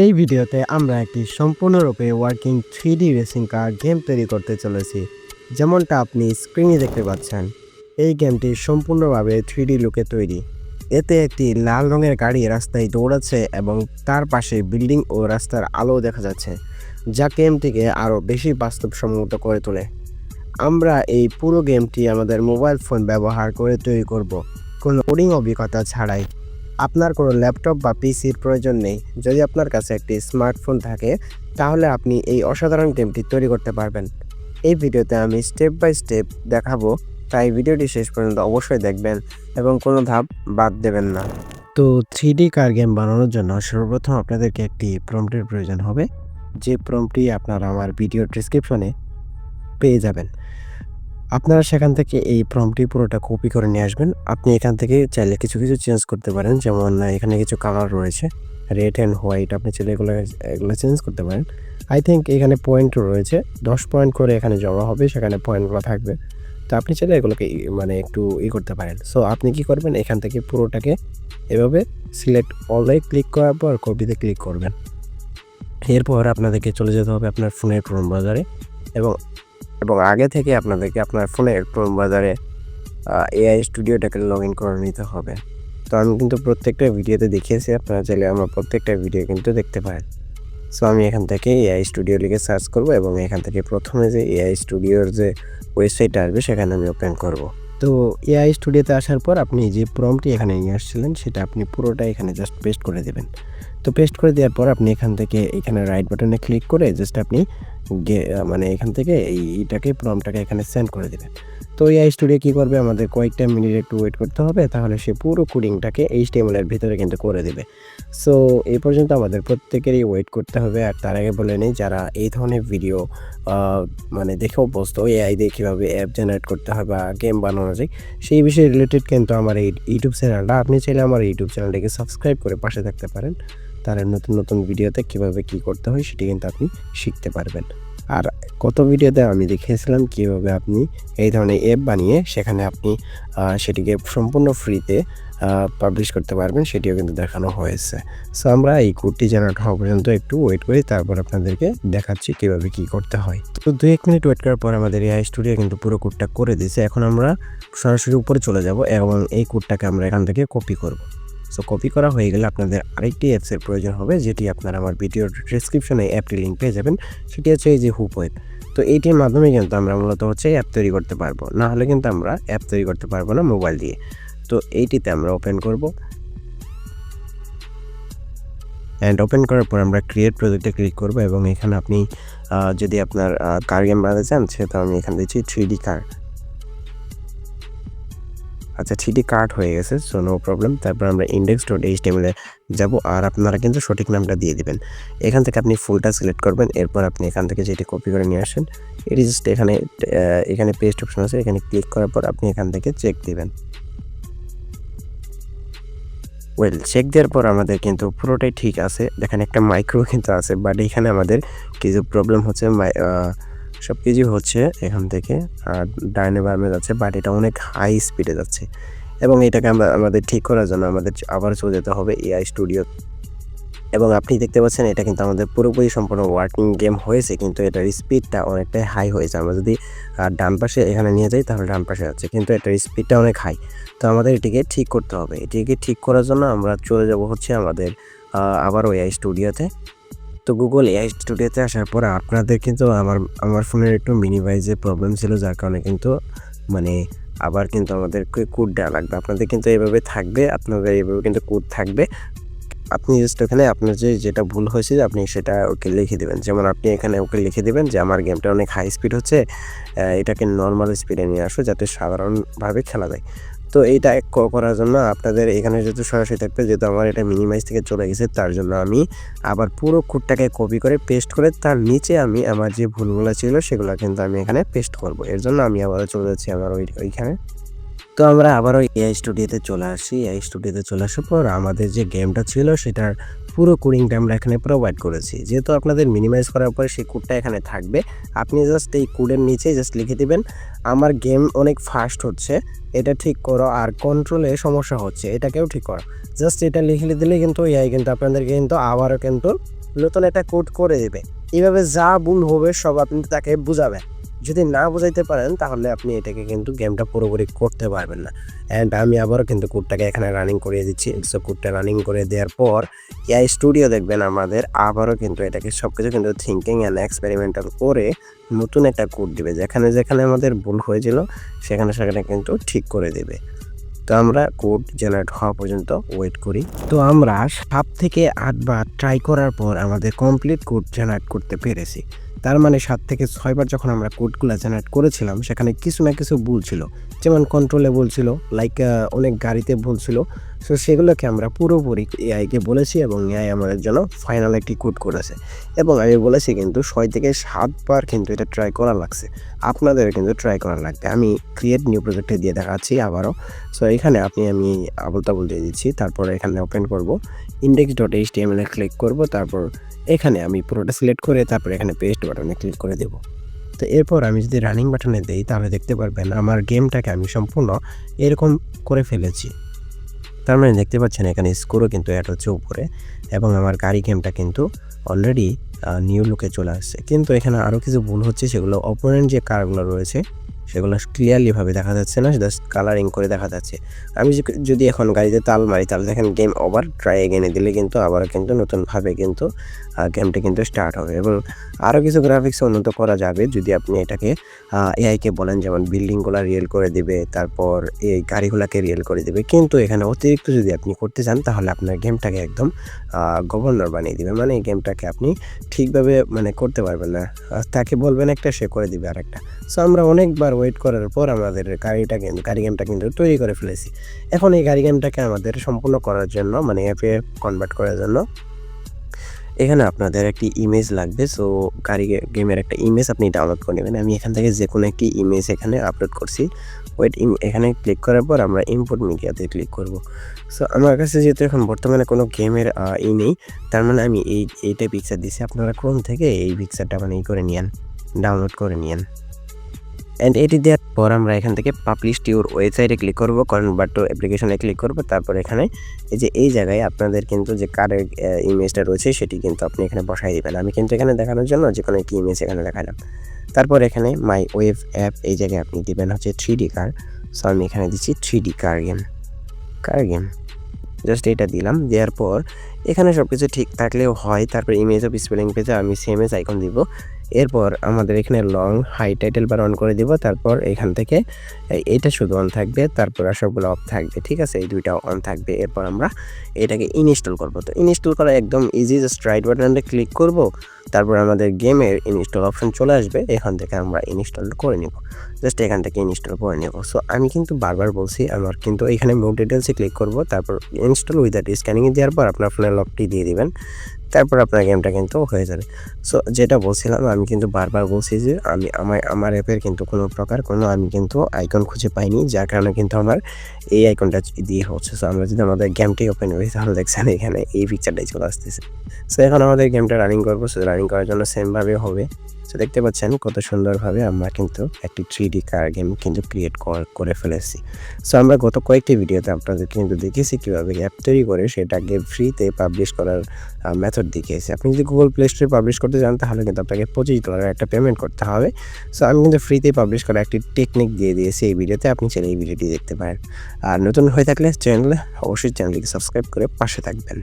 এই ভিডিওতে আমরা একটি সম্পূর্ণরূপে working 3D racing car game তৈরি করতে চলেছি। যেমনটা আপনি স্ক্রিনে দেখতে পাচ্ছেন, এই গেমটি সম্পূর্ণভাবে 3D লুকে তৈরি। এতে একটি লাল রঙের গাড়ি রাস্তায় দৌড়াচ্ছে এবং তার পাশে বিল্ডিং ও রাস্তার আলো দেখা যাচ্ছে, যা গেমটিকে আরও বেশি বাস্তবসম্মত করে তোলে। আমরা এই পুরো গেমটি আমাদের মোবাইল ফোন ব্যবহার করে তৈরি করব, কোনো কোডিং অভিজ্ঞতা ছাড়াই। আপনার কোনো ল্যাপটপ বা পিসির প্রয়োজন নেই। যদি আপনার কাছে একটি স্মার্টফোন থাকে, তাহলে আপনি এই অসাধারণ গেমটি তৈরি করতে পারবেন। এই ভিডিওতে আমি স্টেপ বাই স্টেপ দেখাবো, তাই ভিডিওটি শেষ পর্যন্ত অবশ্যই দেখবেন এবং কোনো ধাপ বাদ দেবেন না। তো 3D কার গেম বানানোর জন্য সর্বপ্রথম আপনাদেরকে একটি প্রম্পটের প্রয়োজন হবে, যে প্রম্পটটি আপনারা আমার ভিডিও ডেসক্রিপশনে পেয়ে যাবেন। আপনারা সেখান থেকে এই প্রম্পটটি পুরোটা কপি করে নিয়ে আসবেন। আপনি এখান থেকে চাইলে কিছু চেঞ্জ করতে পারেন। যেমন এখানে কিছু কালার রয়েছে, রেড অ্যান্ড হোয়াইট। আপনি চাইলে এগুলো চেঞ্জ করতে পারেন। আই থিঙ্ক এখানে পয়েন্টও রয়েছে। 10 পয়েন্ট করে এখানে জমা হবে, সেখানে পয়েন্টগুলো থাকবে। তো আপনি চাইলে এগুলোকে একটু করতে পারেন। সো আপনি কি করবেন, এখান থেকে পুরোটাকে এভাবে সিলেক্ট অলে ক্লিক করার পর কপিতে ক্লিক করবেন। এরপর আপনাদেরকে চলে যেতে হবে আপনার ফোনের ক্রোম ব্রাউজারে এবং এবং আগে থেকে আপনাদেরকে আপনার ফোনের ক্রোম ব্রাউজারে এআই স্টুডিওটাকে লগইন করে নিতে হবে। তো আমি কিন্তু প্রত্যেকটা ভিডিওতে দেখিয়েছি, আপনারা চাইলে আমার প্রত্যেকটা ভিডিও কিন্তু দেখতে পারেন। সো আমি এখান থেকে এআই স্টুডিও লিখে সার্চ করব এবং এখান থেকে প্রথমে যে এআই স্টুডিওর যে ওয়েবসাইটটা আসবে সেখানে আমি ওপেন করব। তো এআই স্টুডিওতে আসার পর আপনি যে প্রম্পটটি এখানে নিয়ে আসছিলেন, সেটা আপনি পুরোটা এখানে জাস্ট পেস্ট করে দেবেন। তো পেস্ট করে দেওয়ার পর আপনি এখান থেকে এখানে রাইট বাটনে ক্লিক করে জাস্ট আপনি এখান থেকে এইটাকে প্রম্পটটাকে এখানে সেন্ড করে দেবেন। তো এআই স্টুডিও কী করবে, আমাদের কয়েকটা মিনিট একটু ওয়েট করতে হবে, তাহলে সে পুরো কোডিংটাকে HTML এর ভিতরে কিন্তু করে দেবে। সো এই পর্যন্ত আমাদের প্রত্যেকেরই ওয়েট করতে হবে। আর তার আগে বলে নিই, যারা এই ধরনের ভিডিও দেখে অভ্যস্ত, এআই দিয়ে কীভাবে অ্যাপ জেনারেট করতে হয় বা গেম বানানো যায়, সেই বিষয়ে রিলেটেড কিন্তু আমার এই ইউটিউব চ্যানেলটা, আপনি চাইলে আমার ইউটিউব চ্যানেলটিকে সাবস্ক্রাইব করে পাশে থাকতে পারেন। তার নতুন ভিডিওতে কীভাবে কী করতে হয় সেটি কিন্তু আপনি শিখতে পারবেন। আর গত ভিডিওতে আমি দেখিয়েছিলাম কীভাবে আপনি এই ধরনের অ্যাপ বানিয়ে সেখানে আপনি সেটিকে সম্পূর্ণ ফ্রিতে পাবলিশ করতে পারবেন, সেটিও কিন্তু দেখানো হয়েছে। সো আমরা এই কোডটি জেনারেট হওয়া পর্যন্ত একটু ওয়েট করি, তারপর আপনাদেরকে দেখাচ্ছি কীভাবে কী করতে হয়। তো 2-1 মিনিট ওয়েট করার পর আমাদের এআই স্টুডিও কিন্তু পুরো কোডটা করে দিয়েছে। এখন আমরা সরাসরি উপরে চলে যাব এবং এই কোডটাকে আমরা এখান থেকে কপি করব। সো কপি করা হয়ে গেলে আপনাদের আরেকটি অ্যাপসের প্রয়োজন হবে, যেটি আপনারা আমার ভিডিওর ডেসক্রিপশনে অ্যাপটির লিঙ্ক পেয়ে যাবেন। সেটি হচ্ছে এই যে হুপ ওয়েব। তো এইটির মাধ্যমে কিন্তু আমরা মূলত অ্যাপ তৈরি করতে পারবো, না হলে কিন্তু আমরা অ্যাপ তৈরি করতে পারবো না মোবাইল দিয়ে। তো এইটিতে আমরা ওপেন করব অ্যান্ড ওপেন করার পর আমরা ক্রিয়েট প্রজেক্টে ক্লিক করব এবং এখানে আপনি যদি আপনার কার গেম বানাতে চান, সেটা আমি এখানে দিচ্ছি 3D কার। আচ্ছা, 3D কার্ড হয়ে গেছে, সো নো প্রবলেম। তারপর আমরা index.html এ যাব আর আপনারা কিন্তু সঠিক নামটা দিয়ে দিবেন। এখান থেকে আপনি ফুলটা সিলেক্ট করবেন। এরপর আপনি এখান থেকে যেটি কপি করে নিয়ে আসেন, এটি জাস্ট এখানে পেস্ট অপশন আছে, এখানে ক্লিক করার পর আপনি এখান থেকে চেক দিবেন। চেক দেওয়ার পর আমাদের কিন্তু পুরোটাই ঠিক আছে। দেখেন একটা মাইক্রো কিন্তু আছে, বাট এখানে আমাদের কিছু প্রবলেম হচ্ছে। সব কিছুই হচ্ছে এখান থেকে ডাইনে বামে যাচ্ছে, বাট এটা অনেক হাই স্পিডে যাচ্ছে এবং এটাকে আমাদের ঠিক করার জন্য আমাদের আবার চলে যেতে হবে এআই স্টুডিও। এবং আপনি দেখতে পাচ্ছেন এটা কিন্তু আমাদের পুরোপুরি সম্পূর্ণ ওয়ার্কিং গেম হয়েছে, কিন্তু এটার স্পিডটা অনেকটাই হাই হয়েছে। আমরা যদি ডান পাশে এখানে নিয়ে যাই, তাহলে ডান পাশে যাচ্ছে, কিন্তু এটার স্পিডটা অনেক হাই। তো আমাদের এটিকে ঠিক করতে হবে। এটিকে ঠিক করার জন্য আমরা চলে যাব আমাদের আবারও এআই স্টুডিওতে। তো গুগল এআই স্টুডিওতে আসার পর আপনাদের কিন্তু আমার ফোনের একটু মিনিমাইজের প্রবলেম ছিল, যার কারণে কিন্তু আবার কিন্তু আমাদেরকে কোড দেওয়া লাগবে। আপনাদের কিন্তু এভাবে থাকবে, আপনাদের এভাবে কিন্তু কোড থাকবে। আপনি জাস্ট ওখানে আপনার যেটা ভুল হয়েছে আপনি সেটা ওকে লিখে দেবেন। যেমন আপনি এখানে ওকে লিখে দেবেন যে আমার গেমটা অনেক হাই স্পিড হচ্ছে, এটাকে নর্মাল স্পিডে নিয়ে আসো যাতে সাধারণভাবে খেলা যায়। তো এইটা করার জন্য আপনাদের এখানে যেহেতু সরাসরি থাকবে, যেহেতু আমার এটা মিনিমাইজ থেকে চলে গেছে, তার জন্য আমি আবার পুরো কোডটাকে কপি করে পেস্ট করে তার নিচে আমি আমার যে ভুলগুলো ছিল সেগুলো কিন্তু আমি এখানে পেস্ট করব। এর জন্য আমি আবারও চলে যাচ্ছি আমার ওইখানে। তো আমরা আবারও এআই স্টুডিওতে চলে আসি। এআই স্টুডিওতে চলে আসার পর আমাদের যে গেমটা ছিল সেটার পুরো কোডিংটা আমরা এখানে প্রোভাইড করেছি। যেহেতু আপনাদের মিনিমাইজ করার পরে সেই কোডটা এখানে থাকবে, আপনি জাস্ট এই কোডের নিচে জাস্ট লিখে দিবেন, আমার গেম অনেক ফাস্ট হচ্ছে, এটা ঠিক করো, আর কন্ট্রোলে সমস্যা হচ্ছে, এটাকেও ঠিক করো। জাস্ট এটা লিখে দিলে কিন্তু এআই কিন্তু আপনাদেরকে কিন্তু আবারও কিন্তু নতুন একটা কোড করে দেবে। এইভাবে যা ভুল হবে সব আপনি তাকে বুঝাবেন। যদি না বুঝাইতে পারেন তাহলে আপনি এটাকে কিন্তু গেমটা পুরোপুরি করতে পারবেন না। অ্যান্ড আমি আবারও কিন্তু কোডটাকে এখানে রানিং করিয়ে দিচ্ছি। সো কোডটা রানিং করে দেওয়ার পর এআই স্টুডিও দেখবেন আমাদের আবারও কিন্তু এটাকে সব কিছু কিন্তু থিঙ্কিং অ্যান্ড এক্সপেরিমেন্টাল করে নতুন একটা কোড দিবে। যেখানে যেখানে আমাদের ভুল হয়েছিল সেখানে সেখানে কিন্তু ঠিক করে দেবে। তো আমরা কোড জেনারেট হওয়া পর্যন্ত ওয়েট করি। তো আমরা 7 থেকে 8 বার ট্রাই করার পর আমাদের কমপ্লিট কোড জেনারেট করতে পেরেছি। তার মানে 7 থেকে 6 বার যখন আমরা কোডগুলো জেনারেট করেছিলাম সেখানে কিছু না কিছু ভুল ছিল। যেমন কন্ট্রোলে ভুল ছিল, লাইক অনেক গাড়িতে ভুল ছিল। সো সেগুলোকে আমরা পুরোপুরি এআইকে বলেছি এবং এআই আমাদের জন্য ফাইনাল একটি কোড করেছে। এবং আমি বলেছি কিন্তু 6 থেকে 7 বার কিন্তু এটা ট্রাই করা লাগছে। আপনাদের কিন্তু ট্রাই করা লাগবে। আমি ক্রিয়েট নিউ প্রজেক্টে দিয়ে দেখাচ্ছি আবারও। সো এখানে আমি আবল তাবল দিয়ে দিচ্ছি। তারপর এখানে ওপেন করব, index.html এ ক্লিক করব, তারপর এখানে আমি পুরোটা সিলেক্ট করে তারপর এখানে পেস্ট বাটনে ক্লিক করে দেব। তো এরপর আমি যদি রানিং বাটনে দেই তাহলে দেখতে পারবেন আমার গেমটাকে আমি সম্পূর্ণ এরকম করে ফেলেছি। তার মানে দেখতে পাচ্ছেন এখানে স্কোরও কিন্তু অ্যাড হচ্ছে উপরে এবং আমার গাড়ি গেমটা কিন্তু অলরেডি নিউ লুকে চলে আসছে। কিন্তু এখানে আরও কিছু ভুল হচ্ছে, সেগুলো অপোনেন্ট যে কারগুলো রয়েছে সেগুলো ক্লিয়ারলিভাবে দেখা যাচ্ছে না, জাস্ট কালারিং করে দেখা যাচ্ছে। আমি যদি এখন গাড়িতে তাল মারি তাহলে দেখেন গেম ওভার, ট্রাই এগেনে দিলে কিন্তু আবার কিন্তু নতুনভাবে কিন্তু গেমটা কিন্তু স্টার্ট হবে। এবং আরও কিছু গ্রাফিক্স উন্নত করা যাবে যদি আপনি এটাকে এআইকে বলেন, যেমন বিল্ডিংগুলো রিয়েল করে দিবে, তারপর এই গাড়িগুলোকে রিয়েল করে দেবে। কিন্তু এখানে অতিরিক্ত যদি আপনি করতে চান তাহলে আপনার গেমটাকে একদম গভর্নর বানিয়ে দিবে, মানে এই গেমটাকে আপনি ঠিকভাবে মানে করতে পারবেন না। তাকে বলবেন একটা, সে করে দিবে আরেকটা। সো আমরা অনেকবার ওয়েট করার পর আমাদের গাড়ি গেমটা কিন্তু তৈরি করে ফেলেছি। এখন এই গাড়ি গেমটাকে আমাদের সম্পূর্ণ করার জন্য, মানে অ্যাপে কনভার্ট করার জন্য এখানে আপনাদের একটি ইমেজ লাগবে। সো গেমের একটা ইমেজ আপনি ডাউনলোড করে নেবেন। আমি এখান থেকে যে কোনো একটি ইমেজ এখানে আপলোড করছি। এখানে ক্লিক করার পর আমরা ইম্পোর্ট মিডিয়াতে ক্লিক করব। সো আমার কাছে যেহেতু এখন বর্তমানে কোনো গেমের নেই, তার মানে আমি এইটা পিকচার দিচ্ছি। আপনারা ক্রোম থেকে এই পিকচারটা মানে করে নিয়েন, ডাউনলোড করে নিয়েন। অ্যান্ড এটি দেওয়ার পর আমরা এখান থেকে পাবলিশ টু ইউর ওয়েবসাইটে ক্লিক করব, কনভার্ট টু অ্যাপ্লিকেশনে ক্লিক করব। তারপর এখানে এই জায়গায় আপনাদের কিন্তু যে কারের ইমেজটা রয়েছে সেটি কিন্তু আপনি এখানে বসাই দেবেন। আমি কিন্তু এখানে দেখানোর জন্য যে কোনো একটি ইমেজ এখানে দেখালাম। তারপর এখানে মাই ওয়েভ অ্যাপ, এই জায়গায় আপনি দিবেন হচ্ছে 3D কার। সো আমি এখানে দিচ্ছি 3D কার গেম, জাস্ট এটা দিলাম। দেওয়ার পর এখানে সব কিছু ঠিক থাকলেও হয়। তারপর ইমেজ অফ স্পেলিং পেজে আমি সেম এজ আইকন দিব। এরপর আমাদের এখানে long high title bar on করে দিব। তারপর এখান থেকে এটা শুধু অন থাকবে, তারপর আর সবগুলো অফ থাকবে, ঠিক আছে, এই দুইটা অন থাকবে। এরপর আমরা এটাকে ইনস্টল করব। তো ইনস্টল করা একদম ইজি, জাস্ট রাইট বাটনে ক্লিক করব, তারপর আমাদের গেমের ইনস্টল অপশন চলে আসবে, এখান থেকে আমরা ইনস্টল করে নিব, জাস্ট এখান থেকে ইনস্টল করে নেব। সো আমি কিন্তু বারবার বলছি, আমার কিন্তু এখানে মোর ডিটেলসে ক্লিক করব, তারপর ইনস্টল উইদাউট স্ক্যানিং দেওয়ার পর আপনার ফোনের লকটি দিয়ে দিবেন, তারপর আপনার গেমটা কিন্তু হয়ে যাবে। সো যেটা বলছিলাম, আমি কিন্তু বারবার বলছি যে আমার অ্যাপের কিন্তু কোনো প্রকার আমি কিন্তু আইকন খুঁজে পাইনি, যার কারণে কিন্তু আমার এই আইকনটা দিয়ে হচ্ছে। সো আমরা যদি আমাদের গেমটি ওপেন করি তাহলে দেখছেন এখানে এই পিকচারটাই চলে আসতেছে। সো এখন আমাদের গেমটা রানিং করবো। সো রানিং করার জন্য সেমভাবে হবে। সো দেখতে পাচ্ছেন কত সুন্দরভাবে আমরা কিন্তু একটি 3D কার গেম কিন্তু ক্রিয়েট করে ফেলেছি। সো আমরা গত কয়েকটি ভিডিওতে আপনাদের কিন্তু দেখেছি কীভাবে অ্যাপ তৈরি করে সেটাকে ফ্রিতে পাবলিশ করার মেথড দেখিয়েছি। আপনি যদি গুগল প্লে স্টোরে পাবলিশ করতে চান তাহলে কিন্তু আপনাকে $25 একটা পেমেন্ট করতে হবে। সো আমি কিন্তু ফ্রিতে পাবলিশ করার একটি টেকনিক দিয়ে দিয়েছি এই ভিডিওতে, আপনি চাইলে এই ভিডিওটি দেখতে পারেন। আর নতুন হয়ে থাকলে অবশ্যই চ্যানেলটিকে সাবস্ক্রাইব করে পাশে থাকবেন।